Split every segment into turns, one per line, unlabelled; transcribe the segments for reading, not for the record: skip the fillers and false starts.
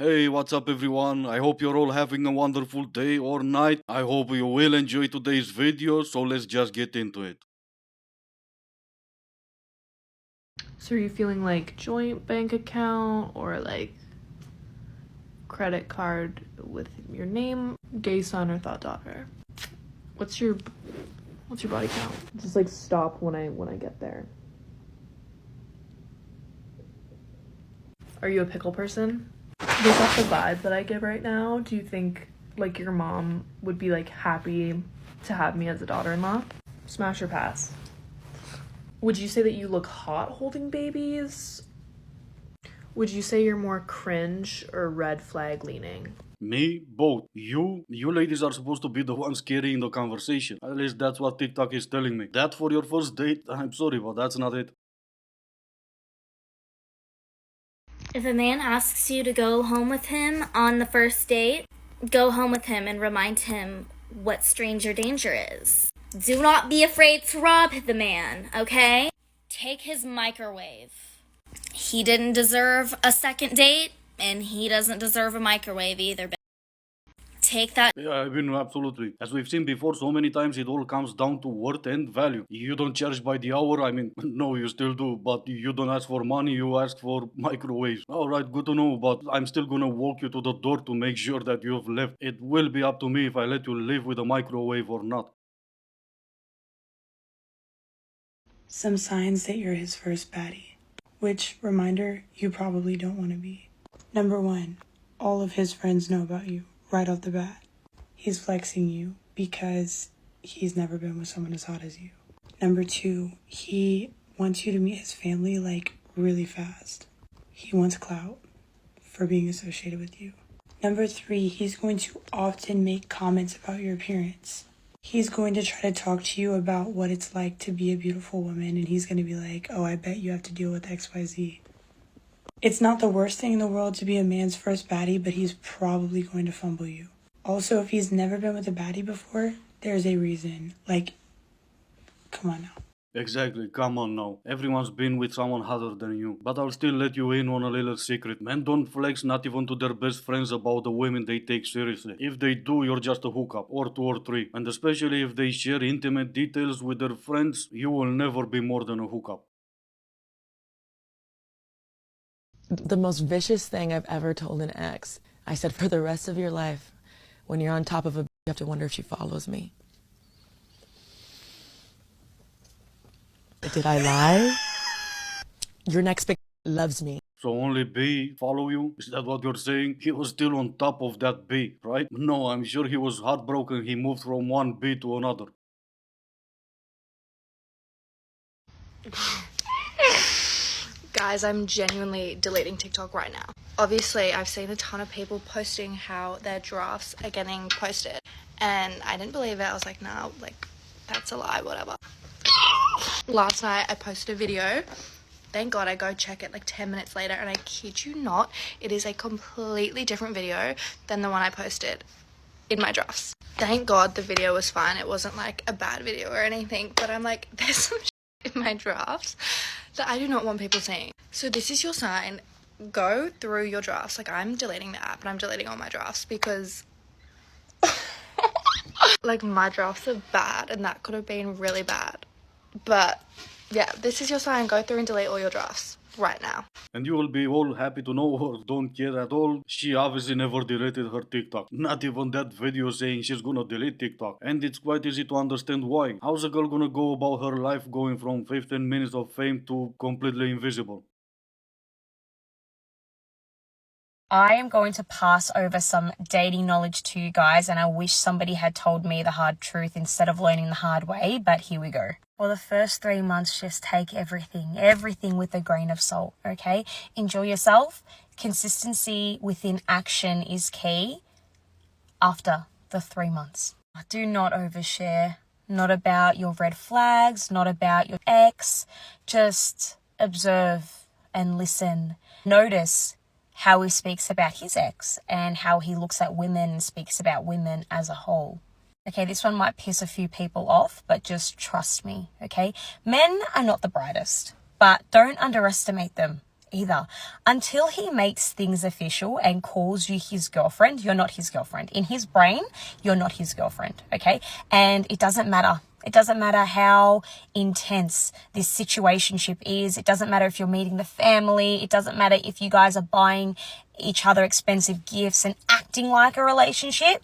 Hey, what's up everyone? I hope you're all having a wonderful day or night. I hope you will enjoy today's video, so let's just get into it.
So are you feeling like joint bank account or like credit card with your name, gay son or thought daughter? What's your body count? Just like stop when I get there. Are you a pickle person? Is that the vibe that I get right now? Do you think like your mom would be like happy to have me as a daughter-in-law? Smash or pass? Would you say that you look hot holding babies? Would you say you're more cringe or red flag leaning?
Me, both. You ladies are supposed to be the ones carrying the conversation. At least that's what TikTok is telling me. That for your first date? I'm sorry, but that's not it.
If a man asks you to go home with him on the first date, go home with him and remind him what stranger danger is. Do not be afraid to rob the man, okay? Take his microwave. He didn't deserve a second date, and he doesn't deserve a microwave either. Take that.
Yeah, I mean, absolutely. As we've seen before so many times, it all comes down to worth and value. You don't charge by the hour. I mean, no, you still do, but you don't ask for money, you ask for microwaves. Alright, good to know, but I'm still gonna walk you to the door to make sure that you have left. It will be up to me if I let you live with a microwave or not.
Some signs that you're his first baddie, which, reminder, you probably don't want to be. Number 1, all of his friends know about you right off the bat. He's flexing you because he's never been with someone as hot as you. Number 2, he wants you to meet his family like really fast. He wants clout for being associated with you. Number 3, he's going to often make comments about your appearance. He's going to try to talk to you about what it's like to be a beautiful woman, and he's going to be like, oh, I bet you have to deal with XYZ. It's not the worst thing in the world to be a man's first baddie, but he's probably going to fumble you. Also, if he's never been with a baddie before, there's a reason. Like, come on now.
Exactly, come on now. Everyone's been with someone hotter than you. But I'll still let you in on a little secret. Men don't flex not even to their best friends about the women they take seriously. If they do, you're just a hookup, or 2 or 3. And especially if they share intimate details with their friends, you will never be more than a hookup.
The most vicious thing I've ever told an ex. I said, for the rest of your life, when you're on top of a, you have to wonder if she follows me. Did I lie? Your next big loves me.
So only B follow you? Is that what you're saying? He was still on top of that B, right? No, I'm sure he was heartbroken. He moved from one B to another.
Guys, I'm genuinely deleting TikTok right now. Obviously, I've seen a ton of people posting how their drafts are getting posted, and I didn't believe it. I was like, nah, like, that's a lie, whatever. Last night, I posted a video. Thank God I go check it like 10 minutes later, and I kid you not, it is a completely different video than the one I posted in my drafts. Thank God the video was fine. It wasn't like a bad video or anything, but I'm like, there's some shit in my drafts that I do not want people seeing. So this is your sign. Go through your drafts. Like, I'm deleting the app and I'm deleting all my drafts because like, my drafts are bad and that could have been really bad. But yeah, this is your sign. Go through and delete all your drafts right now.
And you will be all happy to know or don't care at all. She obviously never deleted her TikTok. Not even that video saying she's gonna delete TikTok. And it's quite easy to understand why. How's a girl gonna go about her life going from 15 minutes of fame to completely invisible?
I am going to pass over some dating knowledge to you guys, and I wish somebody had told me the hard truth instead of learning the hard way, but here we go. For the first 3 months, just take everything with a grain of salt, okay? Enjoy yourself. Consistency within action is key after the 3 months. Do not overshare. Not about your red flags, not about your ex. Just observe and listen. Notice how he speaks about his ex and how he looks at women and speaks about women as a whole. Okay, this one might piss a few people off, but just trust me, okay? Men are not the brightest, but don't underestimate them. either. Until he makes things official and calls you his girlfriend, you're not his girlfriend. In his brain, you're not his girlfriend, okay? And it doesn't matter. It doesn't matter how intense this situationship is. It doesn't matter if you're meeting the family. It doesn't matter if you guys are buying each other expensive gifts and acting like a relationship.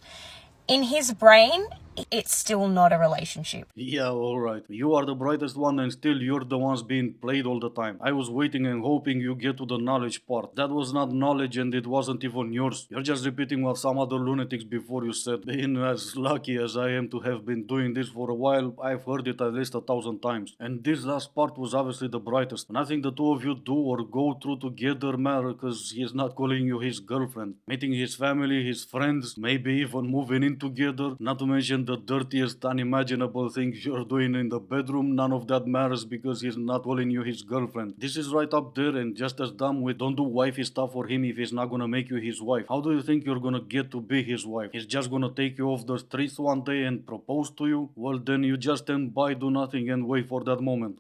In his brain, it's still not a relationship.
Yeah, alright. You are the brightest one and still you're the ones being played all the time. I was waiting and hoping you get to the knowledge part. That was not knowledge and it wasn't even yours. You're just repeating what some other lunatics before you said. Being as lucky as I am to have been doing this for a while, I've heard it at least 1,000 times. And this last part was obviously the brightest. Nothing the two of you do or go through together matter because he's not calling you his girlfriend. Meeting his family, his friends, maybe even moving in together, not to mention the dirtiest unimaginable things you're doing in the bedroom, none of that matters because he's not calling you his girlfriend. This is right up there and just as dumb with don't do wifey stuff for him if he's not gonna make you his wife. How do you think you're gonna get to be his wife? He's just gonna take you off the streets one day and propose to you? Well then you just stand by, do nothing and wait for that moment.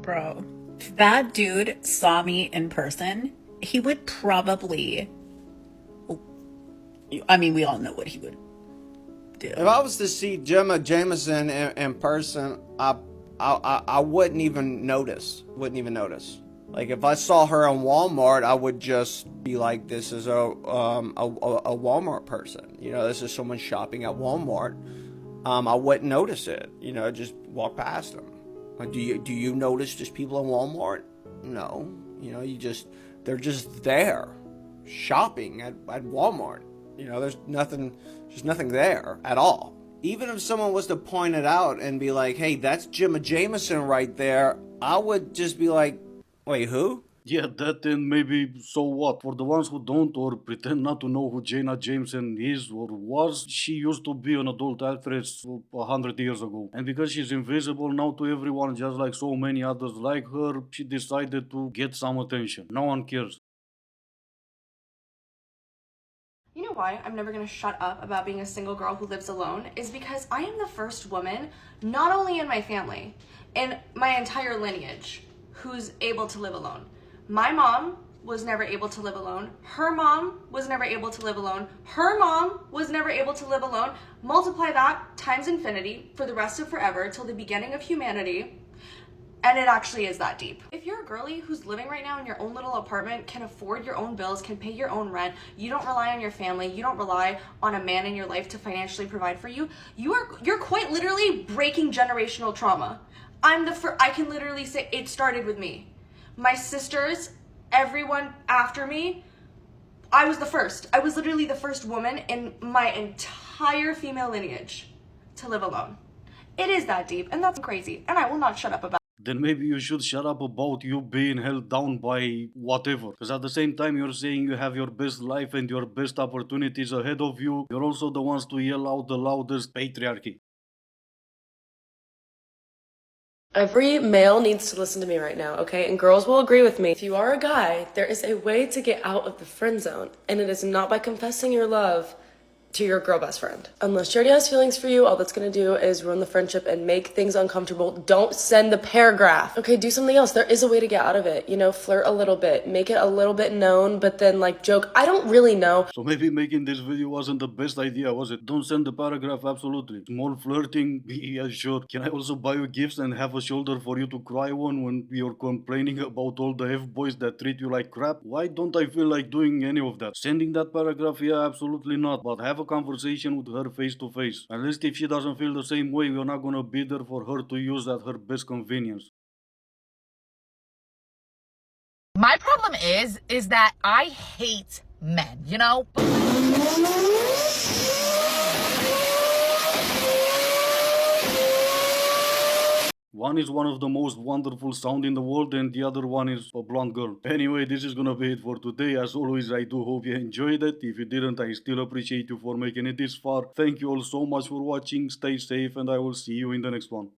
Bro, if that dude saw me in person, he would probably. I mean, we all know what he would do.
If I was to see Gemma Jameson in person, I wouldn't even notice. Wouldn't even notice. Like if I saw her in Walmart, I would just be like, "This is a Walmart person." You know, this is someone shopping at Walmart. I wouldn't notice it. You know, just walk past them. Like, do you notice just people in Walmart? No. You know, they're just there, shopping at Walmart. You know, there's nothing there at all. Even if someone was to point it out and be like, hey, that's Gemma Jameson right there, I would just be like, wait, who?
Yeah, that and maybe so what? For the ones who don't or pretend not to know who Jaina Jameson is or was, she used to be an adult actress 100 years ago. And because she's invisible now to everyone, just like so many others like her, she decided to get some attention. No one cares.
You know why I'm never gonna shut up about being a single girl who lives alone? Is because I am the first woman, not only in my family, in my entire lineage, who's able to live alone. My mom was never able to live alone. Her mom was never able to live alone. Her mom was never able to live alone. Multiply that times infinity for the rest of forever till the beginning of humanity. And it actually is that deep. If you're a girly who's living right now in your own little apartment, can afford your own bills, can pay your own rent, you don't rely on your family, you don't rely on a man in your life to financially provide for you, you're quite literally breaking generational trauma. I can literally say it started with me. My sisters, everyone after me, I was the first. I was literally the first woman in my entire female lineage to live alone. It is that deep, and that's crazy, and I will not shut up about it.
Then maybe you should shut up about you being held down by whatever. Because at the same time you're saying you have your best life and your best opportunities ahead of you, you're also the ones to yell out the loudest patriarchy.
Every male needs to listen to me right now, okay? And girls will agree with me. If you are a guy, there is a way to get out of the friend zone. And it is not by confessing your love to your girl best friend. Unless she already has feelings for you, all that's gonna do is ruin the friendship and make things uncomfortable. Don't send the paragraph. Okay, do something else. There is a way to get out of it. You know, flirt a little bit, make it a little bit known, but then like joke. I don't really know.
So maybe making this video wasn't the best idea, was it? Don't send the paragraph, absolutely. Small flirting, yeah sure. Can I also buy you gifts and have a shoulder for you to cry on when you're complaining about all the F-boys that treat you like crap? Why don't I feel like doing any of that? Sending that paragraph, yeah, absolutely not. But have a conversation with her face to face. At least if she doesn't feel the same way, you're not gonna be there for her to use at her best convenience.
My problem is that I hate men, you know?
One is one of the most wonderful sound in the world and the other one is a blonde girl. Anyway, this is gonna be it for today. As always, I do hope you enjoyed it. If you didn't, I still appreciate you for making it this far. Thank you all so much for watching. Stay safe and I will see you in the next one.